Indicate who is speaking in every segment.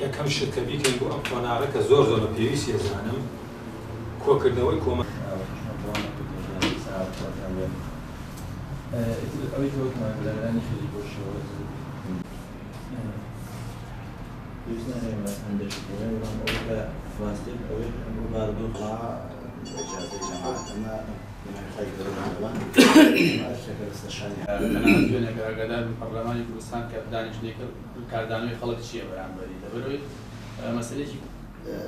Speaker 1: یەکەم شت کە بیکەین بۆ ئەم تۆناغە کە زۆر زۆر پێویستی ئەزانم کۆکردنەوەی کۆمە
Speaker 2: ئەوەی تۆکمان لەلایەنی خێری بۆشەوە پێویست نارێمە هەندێکەوە ئەوکە ڕاستی ئەوەی ڕووباردوو
Speaker 3: إجازة جماعة ما خير
Speaker 4: دوێنێک ئاگادار پەرلەمانی کوردستان کە دانیشتێکە کاردانەوەی خەڵک چییە بەرامبەری لەبەرەوەی مەسەلەیەکی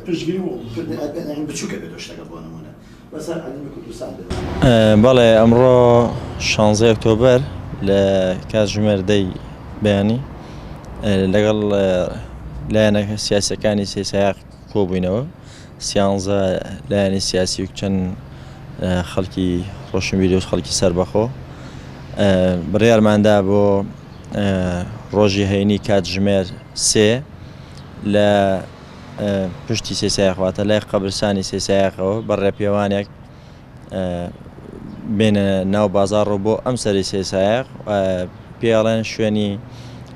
Speaker 3: پشتگیری و کردن بچووکە بێت شتەکە بۆ نمونە بەسەر عەلیمی کوردستان
Speaker 2: بەڵێ ئەمڕۆ 16 ئۆکتۆبەر لە کاتژمێر 10 بەیانی لەگەڵ لایەنە سیاسیەکانی سێ سایاق کۆبووینەوە 13 لایەنی سیاسی و چەند خەڵکی ڕۆشنبیری و خەڵکی سەربەخۆ بڕیارماندا بۆ ڕۆژی هەینی کاتژمێر 3 لە پشتی سێ سایاقواتە لای قەبرستانی سێ سایاقەوە بە ڕێپێوانێک بێنە ناو بازاڕۆ بۆ ئەم سەری سێ سایاق پێڵێن شوێنی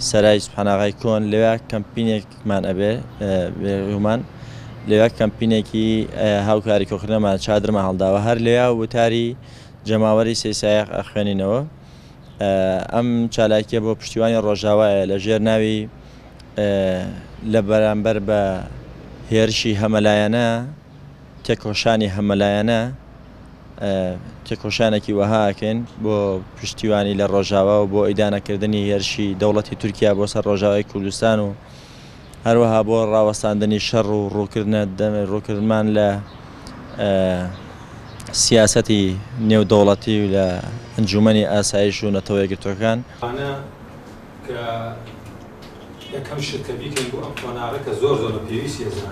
Speaker 2: سەرای سوبحاناغای کۆن لەوێ کەمپینێکمان ئەبێ بێگومان لەوێ کەمپینێکی هاوکاری کۆکردنەمان چادرمە هەڵداوە هەر لێیا وتاری جەماوەری سێ سایاق ئەخوێنینەوە ئەم چالاکیە بۆ پشتیوانی ڕۆژاوایە لە ژێر ناوی لە بەرامبەر بە هێرشی هەمەلایەنە تێکۆشانی هەمەلایەنە تێکۆشانێکی وەهاکەن بۆ پشتیوانی لە ڕۆژاوا و بۆ ئیدانەکردنی هێرشی دەوڵەتی تورکیا بۆ سەر ڕۆژاوای کوردستان و هەروەها بۆ ڕاوەستاندنی شەڕ و ڕووکردمان لە سیاسەتی نێودەوڵەتی و لە ئەنجومەنی ئاسایش و نەتەوە یەکگرتووەکان
Speaker 1: کە یەکەم شت کە بیکەین بۆ ئەم تۆناغە کە زۆر زۆر پێویستی ئەزانم